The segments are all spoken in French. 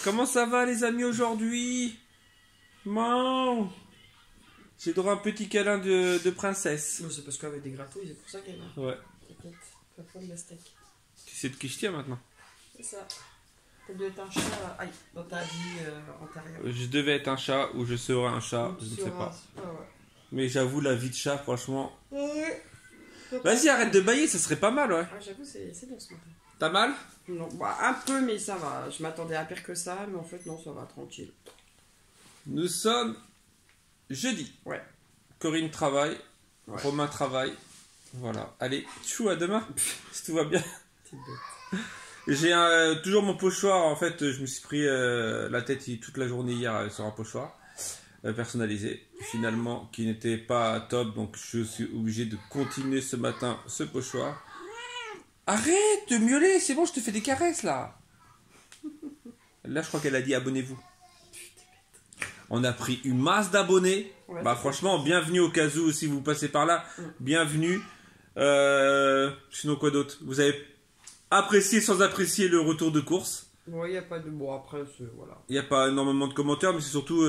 Comment ça va les amis aujourd'hui? Maman, j'ai droit à un petit câlin de princesse. Non, c'est parce qu'avec des gratouilles, c'est pour ça qu'elle a. Ouais. T'inquiète, pas prendre la steak. Tu sais de qui je tiens maintenant? C'est ça. Ça doit être un chat dans ta vie antérieure. Je devais être un chat ou je serai un chat, je ne sais pas. Ah ouais. Mais j'avoue, la vie de chat, franchement... Ouais. Vas-y, arrête de bailler, ça serait pas mal, ouais. Ah, j'avoue, c'est bien ce matin. T'as mal? Non, bah, un peu, mais ça va. Je m'attendais à pire que ça, mais en fait, non, ça va, tranquille. Nous sommes jeudi. Ouais. Corinne travaille, Ouais. Romain travaille. Voilà. Allez, chou, à demain, si tout va bien. C'est bête. J'ai toujours mon pochoir, en fait, je me suis pris la tête toute la journée hier sur un pochoir personnalisé, finalement, qui n'était pas top, donc je suis obligé de continuer ce matin ce pochoir. Arrête de miauler, c'est bon, je te fais des caresses, là. Là, je crois qu'elle a dit abonnez-vous. On a pris une masse d'abonnés. Ouais, Bah franchement, bienvenue au cas où, si vous passez par là, bienvenue. Sinon quoi d'autre? Vous avez apprécié sans apprécier le retour de course. Bon, il n'y a pas de... Bon, après, voilà. Il n'y a pas énormément de commentaires, mais c'est surtout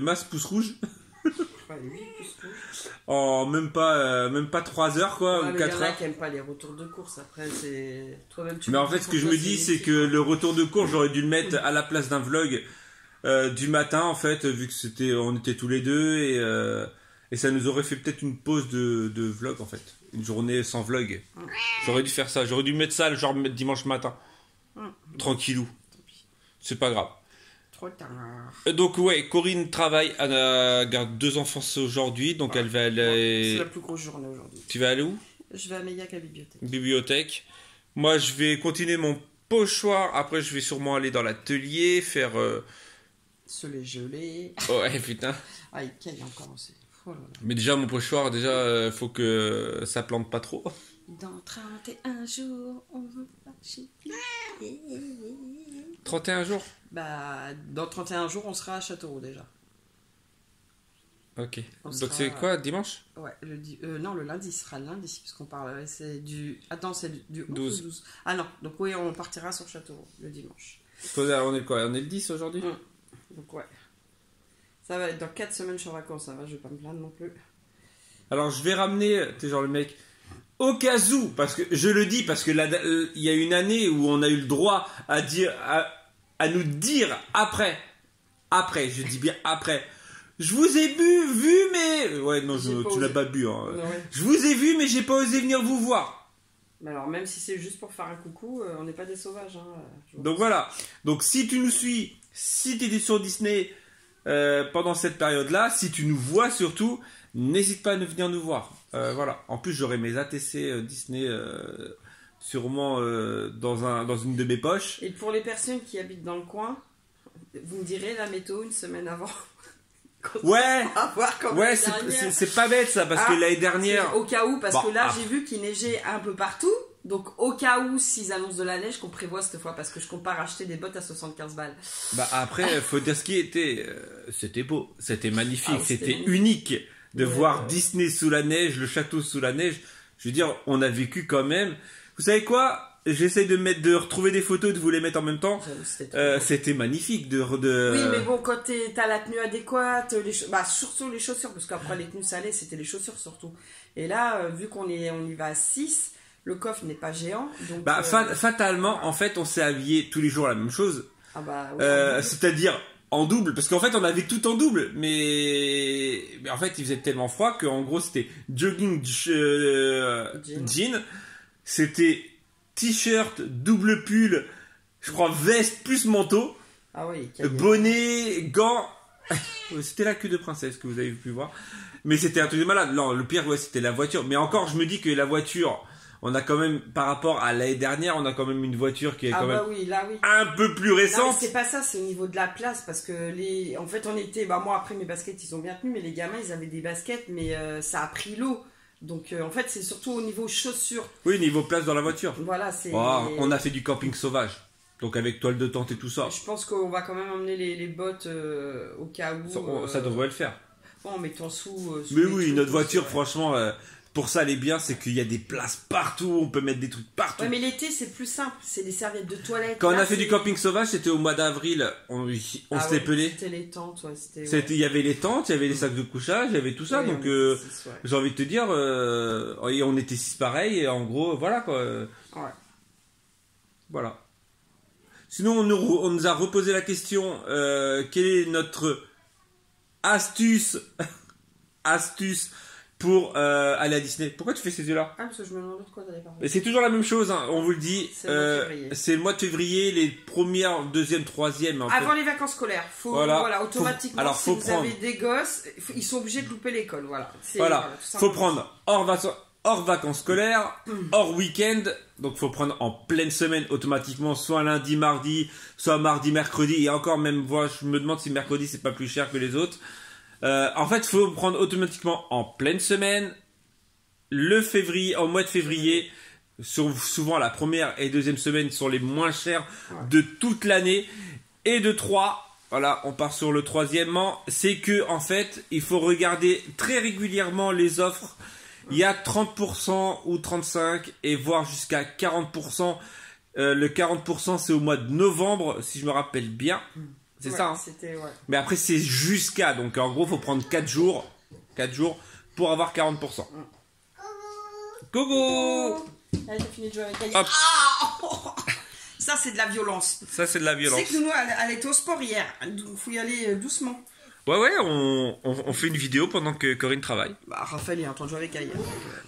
masse pouce rouge. Ouais, 8 plus rouge. En même pas 3 heures, quoi, Ouais, ou mais 4 il y en a heures. qui n'aiment pas les retours de course. Après, c'est... Toi-même, tu Mais en me fait, dis ce que je me pourquoi dis, c'est que le retour de course, j'aurais dû le mettre à la place d'un vlog du matin, en fait, vu que on était tous les deux, et ça nous aurait fait peut-être une pause de vlog, en fait. Une journée sans vlog. J'aurais dû faire ça. J'aurais dû mettre ça, genre dimanche matin. Tranquillou. C'est pas grave. Trop tard. Donc ouais, Corinne travaille, elle garde 2 enfants aujourd'hui, donc Ouais. elle va Ouais, aller... c'est la plus grosse journée aujourd'hui. Tu vas aller où? Je vais à Meillac à la bibliothèque. Bibliothèque. Moi je vais continuer mon pochoir, après je vais sûrement aller dans l'atelier, faire... Se les geler. Ouais putain. Ah, il caille encore aussi. Oh là là. Mais déjà mon pochoir, faut que ça plante pas trop. Dans 31 jours, on va chez 31 jours? Bah, dans 31 jours, on sera à Châteauroux déjà. Ok. On Donc sera- c'est quoi, dimanche? Ouais, non, le lundi, ce sera le lundi, parce qu'on parle. C'est du. Attends, c'est du 11 12. ou 12. Ah non, donc oui, on partira sur Châteauroux le dimanche. On est quoi? On est le 10 aujourd'hui? Donc ouais. Ça va être dans 4 semaines, je suis en vacances, ça va, je vais pas me plaindre non plus. Alors je vais ramener, t'es genre le mec, au cas où, parce que je le dis, parce que il y a une année où on a eu le droit à dire, à nous dire après, je dis bien après, je vous ai vu, mais, ouais non, J'ai pas tu l'as osé. pas bu, hein. Ouais. Je vous ai vu, mais j'ai pas osé venir vous voir. Mais alors, même si c'est juste pour faire un coucou, on n'est pas des sauvages. Hein, Donc voilà, donc si tu nous suis, si tu étais sur Disney pendant cette période-là, si tu nous vois surtout, n'hésite pas à venir nous voir. Voilà. En plus, j'aurai mes ATC Disney sûrement dans une de mes poches. Et pour les personnes qui habitent dans le coin, vous me direz la météo une semaine avant. Ouais, À voir comme ouais, l'année dernière. c'est pas bête ça, parce que l'année dernière... Au cas où, parce Bon, que là, j'ai vu qu'il neigeait un peu partout. Donc, au cas où, s'ils annoncent de la neige, qu'on prévoit cette fois, parce que je compare acheter des bottes à 75 balles. Bah après, faut dire ce qui était... c'était beau, c'était magnifique, Ah, c'était c'était magnifique. unique de Ouais, voir ouais. Disney sous la neige, le château sous la neige. Je veux dire, on a vécu quand même... Vous savez quoi? J'essaie de retrouver des photos et de vous les mettre en même temps. J'avoue, c'était trop beau. C'était magnifique de... Oui, mais bon, quand t'as la tenue adéquate, bah, surtout les chaussures, parce qu'après les tenues salées, c'était les chaussures surtout. Et là, vu on y va à 6, le coffre n'est pas géant. Donc, Bah, fatalement, en fait, on s'est habillé tous les jours la même chose. ah bah, ouais, C'est-à-dire en double, parce qu'en fait, on avait tout en double. Mais en fait, il faisait tellement froid qu'en gros, c'était jogging jean. C'était t-shirt, double pull, je crois veste plus manteau, ah oui, il y a- bonnet, gants. C'était la queue de princesse que vous avez pu voir. Mais c'était un truc de malade. Non, le pire, ouais, c'était la voiture. Mais encore, je me dis que la voiture, on a quand même, par rapport à l'année dernière, on a quand même une voiture qui est ah quand bah même oui, là oui. un peu plus Non, mais récente. c'est pas ça, c'est au niveau de la place, parce que en fait, on était, bah moi après mes baskets, ils ont bien tenu, mais les gamins, ils avaient des baskets, mais ça a pris l'eau. Donc en fait, c'est surtout au niveau chaussures. Oui, niveau place dans la voiture. Voilà, c'est. Oh, on a fait du camping sauvage. Donc avec toile de tente et tout ça. Je pense qu'on va quand même emmener les bottes au cas où. Ça devrait le faire. Bon, en mettant sous. Mais les oui, trucs, notre voiture, ouais. franchement, pour ça, elle est bien, c'est qu'il y a des places partout, on peut mettre des trucs partout. Ouais, mais l'été, c'est plus simple, c'est des serviettes de toilette. Quand on Là, a fait du camping sauvage, c'était au mois d'avril, on s'était pelé. C'était les tentes, ouais. Il y avait les tentes, il y avait les sacs de couchage, il y avait tout ça, Oui, donc six, ouais. j'ai envie de te dire, et on était 6 pareils, et en gros, voilà quoi. Ouais. Voilà. Sinon, on nous a reposé la question, quelle est notre astuce pour aller à Disney? Pourquoi tu fais ces yeux-là? Ah, parce que je me demande de quoi t'allais parler. Mais c'est toujours la même chose, hein, on vous le dit. C'est le mois de février, les premières, deuxième, troisième. Avant les vacances scolaires, voilà, automatiquement, alors, si vous avez des gosses, ils sont obligés de louper l'école. Voilà. Faut prendre hors vacances scolaires, hors week-end. Donc faut prendre en pleine semaine automatiquement, soit lundi, mardi, soit mardi, mercredi. Et encore même, je me demande si mercredi c'est pas plus cher que les autres. En fait, il faut prendre automatiquement en pleine semaine, au mois de février. Souvent la première et deuxième semaine sont les moins chères de toute l'année. Et de 3, voilà, on part sur le troisièmement, c'est que en fait, il faut regarder très régulièrement les offres. Il y a 30% ou 35% et voire jusqu'à 40%. Le 40% c'est au mois de novembre, si je me rappelle bien. C'est ça, hein. Mais après c'est jusqu'à, donc en gros faut prendre 4 jours pour avoir 40%. Coucou. Allez, t'as fini de jouer avec elle. Hop. Ça c'est de la violence. Ça c'est de la violence. C'est que nous, elle était au sport hier, il faut y aller doucement. Ouais, on fait une vidéo pendant que Corinne travaille. Bah, Raphaël est en train de jouer avec elle.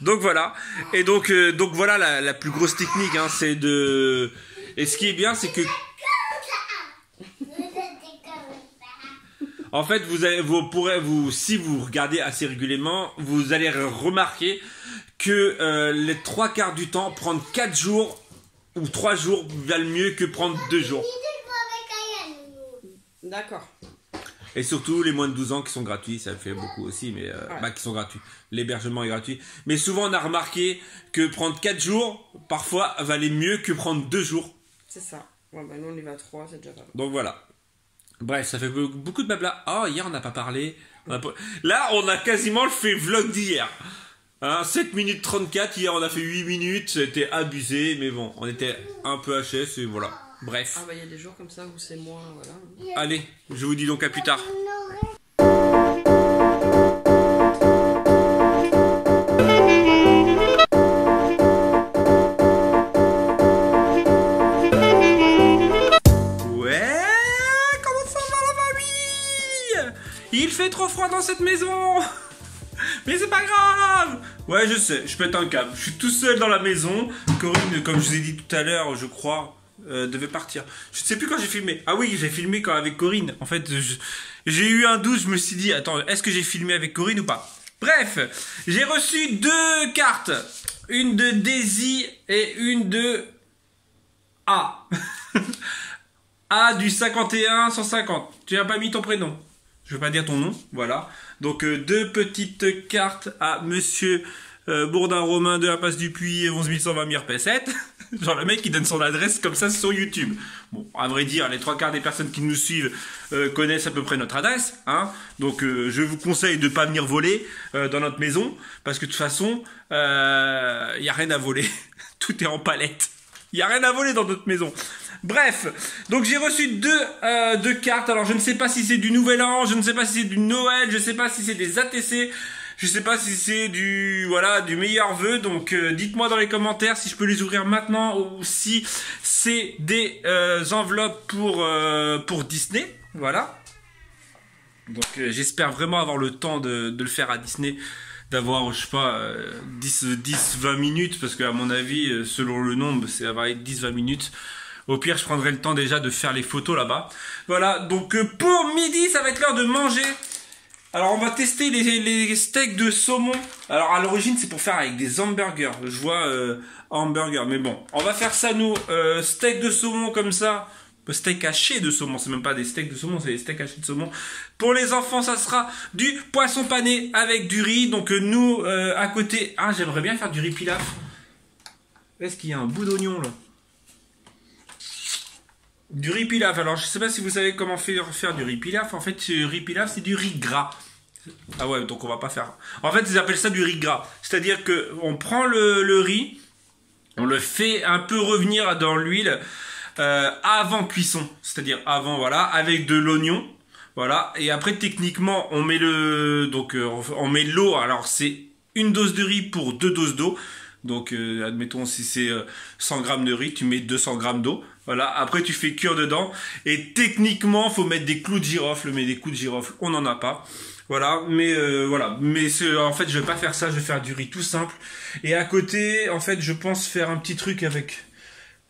Donc voilà, et donc voilà la plus grosse technique, hein, c'est de... Et ce qui est bien, c'est que... En fait, si vous regardez assez régulièrement, vous allez remarquer que les 3 quarts du temps, prendre 4 jours ou 3 jours valent mieux que prendre 2 jours. D'accord. Et surtout les moins de 12 ans qui sont gratuits, ça fait beaucoup aussi, mais qui sont gratuits. L'hébergement est gratuit. Mais souvent on a remarqué que prendre 4 jours, parfois, valait mieux que prendre 2 jours. C'est ça. Ouais, bah nous on y va à 3, c'est déjà pas mal. Donc voilà. Bref, ça fait beaucoup de blabla. Oh, hier on n'a pas parlé. Là, on a quasiment fait vlog d'hier. Hein, 7 minutes 34, hier on a fait 8 minutes, c'était abusé, mais bon, on était un peu HS et voilà. Bref. Ah bah il y a des jours comme ça où c'est moins, voilà. Allez, je vous dis donc à plus tard. Ouais, comment ça va la famille? Il fait trop froid dans cette maison. Mais c'est pas grave. Ouais, je sais, je pète un câble. Je suis tout seul dans la maison. Corinne, comme je vous ai dit tout à l'heure, je crois, devait partir. Je ne sais plus quand j'ai filmé. Ah oui, j'ai filmé avec Corinne. En fait, j'ai eu un doute. Je me suis dit, attends, est-ce que j'ai filmé avec Corinne ou pas? Bref, j'ai reçu 2 cartes. Une de Daisy et une de A. A du 51-150. Tu n'as pas mis ton prénom. Je ne vais pas dire ton nom. Voilà. Donc 2 petites cartes à Monsieur Bourdin Romain de la Passe du Puy, 11120 Mirpet7. Genre le mec qui donne son adresse comme ça sur YouTube. Bon, à vrai dire, les 3 quarts des personnes qui nous suivent connaissent à peu près notre adresse. Hein. Donc je vous conseille de ne pas venir voler dans notre maison. Parce que de toute façon, il n'y a rien à voler. Tout est en palette. Il n'y a rien à voler dans notre maison. Bref, donc j'ai reçu 2 cartes. Alors je ne sais pas si c'est du Nouvel An, je ne sais pas si c'est du Noël, je ne sais pas si c'est des ATC, je ne sais pas si c'est du meilleur vœu. Donc dites-moi dans les commentaires si je peux les ouvrir maintenant ou si c'est des enveloppes pour Disney. Voilà. Donc j'espère vraiment avoir le temps de le faire à Disney. D'avoir, je sais pas, 10-20 minutes, parce qu'à mon avis, selon le nombre, ça va être 10-20 minutes. Au pire, je prendrai le temps déjà de faire les photos là-bas. Voilà, donc pour midi, ça va être l'heure de manger. Alors, on va tester les steaks de saumon. Alors, à l'origine, c'est pour faire avec des hamburgers. Je vois hamburger, mais bon. On va faire ça, nous, steak de saumon comme ça. Steak haché de saumon, c'est même pas des steaks de saumon, c'est des steaks hachés de saumon. Pour les enfants, ça sera du poisson pané avec du riz. Donc nous, à côté... Ah, j'aimerais bien faire du riz pilaf. Est-ce qu'il y a un bout d'oignon, là? Du riz pilaf. Alors, je sais pas si vous savez comment faire du riz pilaf. En fait, riz pilaf, c'est du riz gras. Ah ouais, donc on va pas faire. En fait, ils appellent ça du riz gras. C'est-à-dire que on prend le riz, on le fait un peu revenir dans l'huile avant cuisson. C'est-à-dire avant, voilà, avec de l'oignon. Voilà. Et après, techniquement, on met on met l'eau. Alors, c'est une dose de riz pour 2 doses d'eau. Donc, admettons, si c'est 100 grammes de riz, tu mets 200 grammes d'eau. Voilà. Après, tu fais cuire dedans. Et techniquement, faut mettre des clous de girofle. Mais des coups de girofle, on n'en a pas. Voilà. Mais voilà. Mais en fait, je vais pas faire ça. Je vais faire du riz tout simple. Et à côté, en fait, je pense faire un petit truc avec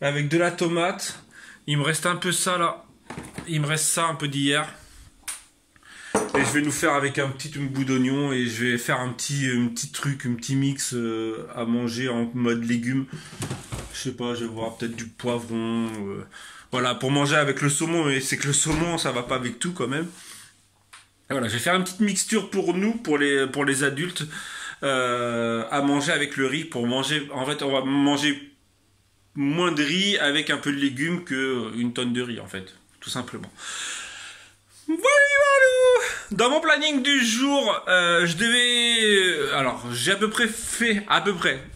de la tomate. Il me reste un peu ça là. Il me reste ça un peu d'hier. Et je vais nous faire avec un petit bout d'oignon et je vais faire un petit truc, un petit mix à manger en mode légumes. Je sais pas, je vais voir peut-être du poivron. Voilà, pour manger avec le saumon. Et c'est que le saumon, ça va pas avec tout quand même. Et voilà, je vais faire une petite mixture pour nous, pour les adultes, à manger avec le riz. Pour manger, en fait, on va manger moins de riz avec un peu de légumes qu'une tonne de riz, en fait, tout simplement. Voilà. Dans mon planning du jour, alors j'ai à peu près fait,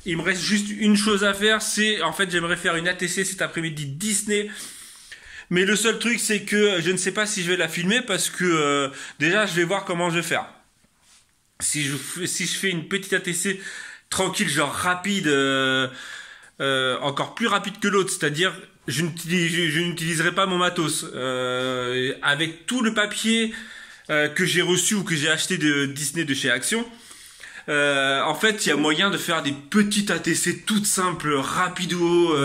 il me reste juste une chose à faire, c'est, en fait, j'aimerais faire une ATC cet après-midi Disney, mais le seul truc, c'est que je ne sais pas si je vais la filmer, parce que, déjà, je vais voir comment je vais faire. Si je fais une petite ATC tranquille, genre rapide, encore plus rapide que l'autre, c'est-à-dire, je n'utiliserai pas mon matos, avec tout le papier que j'ai reçu ou que j'ai acheté de Disney de chez Action. En fait, il y a moyen de faire des petites ATC toutes simples, rapido,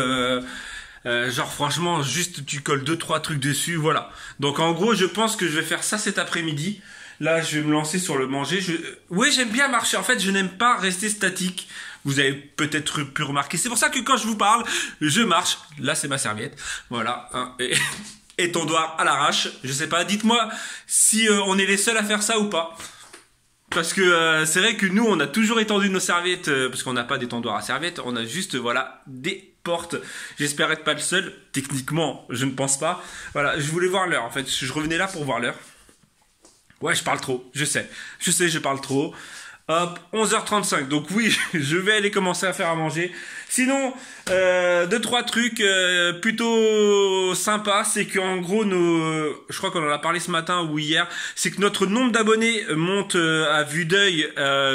genre franchement, juste tu colles 2-3 trucs dessus, voilà. Donc en gros, je pense que je vais faire ça cet après-midi. Là, je vais me lancer sur le manger. Oui, j'aime bien marcher. En fait, je n'aime pas rester statique. Vous avez peut-être pu remarquer. C'est pour ça que quand je vous parle, je marche. Là, c'est ma serviette. Voilà. Hein. Et ton doigt à l'arrache. Je sais pas. Dites-moi si on est les seuls à faire ça ou pas. Parce que c'est vrai que nous, on a toujours étendu nos serviettes. Parce qu'on n'a pas d'étendoir à serviettes. On a juste, voilà, des portes. J'espère être pas le seul. Techniquement, je ne pense pas. Voilà, je voulais voir l'heure. En fait, je revenais là pour voir l'heure. Ouais, je parle trop. Je sais, je parle trop. Hop, 11h35. Donc oui, je vais aller commencer à faire à manger. Sinon, 2-3 trucs plutôt sympas, c'est qu'en gros, je crois qu'on en a parlé ce matin ou hier, c'est que notre nombre d'abonnés monte à vue d'œil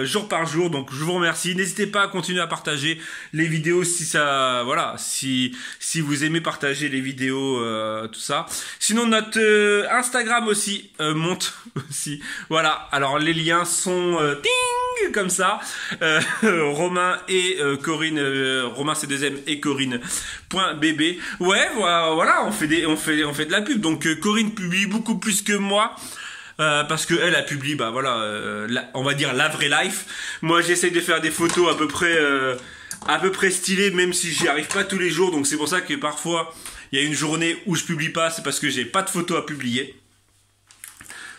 jour par jour. Donc je vous remercie. N'hésitez pas à continuer à partager les vidéos si ça, voilà, si vous aimez partager les vidéos, tout ça. Sinon notre Instagram aussi monte aussi. Voilà. Alors les liens sont ting comme ça. Romain et Corinne. Romain C2M et Corinne.bb. Ouais, voilà, on fait de la pub. Donc Corinne publie beaucoup plus que moi. Parce que elle publie, bah voilà, on va dire la vraie life. Moi, j'essaye de faire des photos à peu près stylées, même si j'y arrive pas tous les jours. Donc c'est pour ça que parfois il y a une journée où je publie pas, c'est parce que j'ai pas de photos à publier.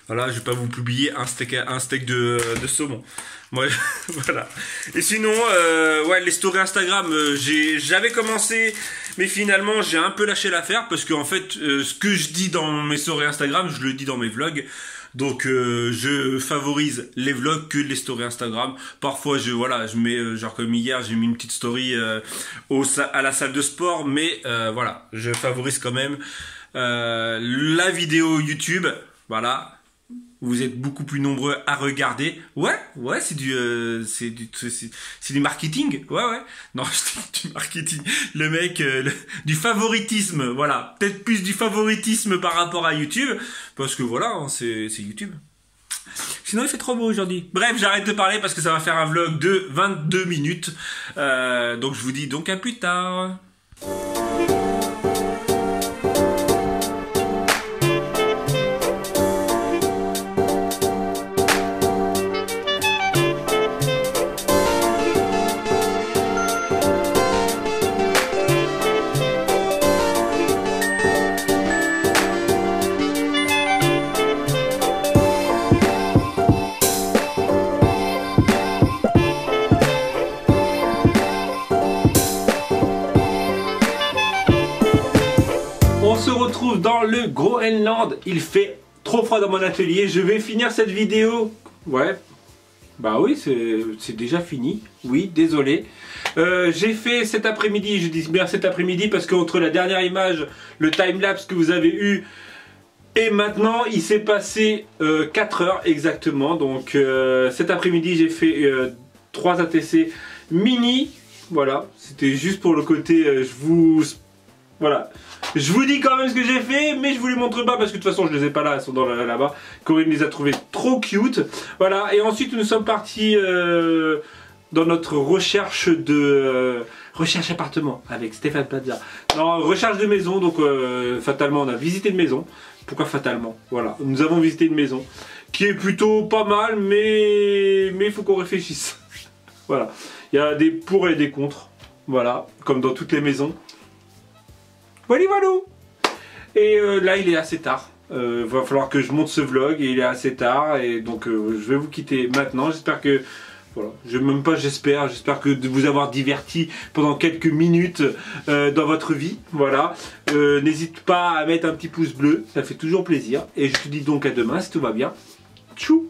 Voilà, je vais pas vous publier un steak de saumon. Ouais, voilà. Et sinon, ouais, les stories Instagram, j'avais commencé, mais finalement, j'ai un peu lâché l'affaire parce que en fait, ce que je dis dans mes stories Instagram, je le dis dans mes vlogs. Donc, je favorise les vlogs que les stories Instagram. Parfois, je mets, genre comme hier, j'ai mis une petite story à la salle de sport, mais voilà, je favorise quand même la vidéo YouTube. Voilà. Vous êtes beaucoup plus nombreux à regarder. Ouais, c'est du marketing. Ouais. Non, c'est du marketing. Le mec, du favoritisme. Voilà. Peut-être plus du favoritisme par rapport à YouTube. Parce que voilà, hein, c'est YouTube. Sinon, il fait trop beau aujourd'hui. Bref, j'arrête de parler parce que ça va faire un vlog de 22 minutes. Donc, je vous dis donc à plus tard. On se retrouve dans le Groenland. Il fait trop froid dans mon atelier. Je vais finir cette vidéo Ouais. Bah oui, c'est déjà fini. Oui, désolé. J'ai fait cet après-midi, je dis bien cet après-midi parce qu'entre la dernière image, le timelapse que vous avez eu, et maintenant, il s'est passé 4 heures exactement. Donc cet après-midi, j'ai fait 3 ATC mini. Voilà, c'était juste pour le côté, voilà. Je vous dis quand même ce que j'ai fait, mais je vous les montre pas parce que de toute façon je les ai pas là, elles sont là-bas. Corinne les a trouvées trop cute. Voilà, et ensuite nous sommes partis dans notre recherche de... recherche appartement avec Stéphane Plaza. Non, recherche de maison, donc fatalement on a visité une maison. Pourquoi fatalement? Voilà, nous avons visité une maison qui est plutôt pas mal, mais il faut qu'on réfléchisse. Voilà, il y a des pour et des contre. Voilà, comme dans toutes les maisons. Voilà, voilà. Et là, il est assez tard. Va falloir que je monte ce vlog et il est assez tard. Et donc, je vais vous quitter maintenant. J'espère que... Voilà, j'espère que de vous avoir diverti pendant quelques minutes dans votre vie. Voilà. N'hésite pas à mettre un petit pouce bleu. Ça fait toujours plaisir. Et je te dis donc à demain si tout va bien. Tchou!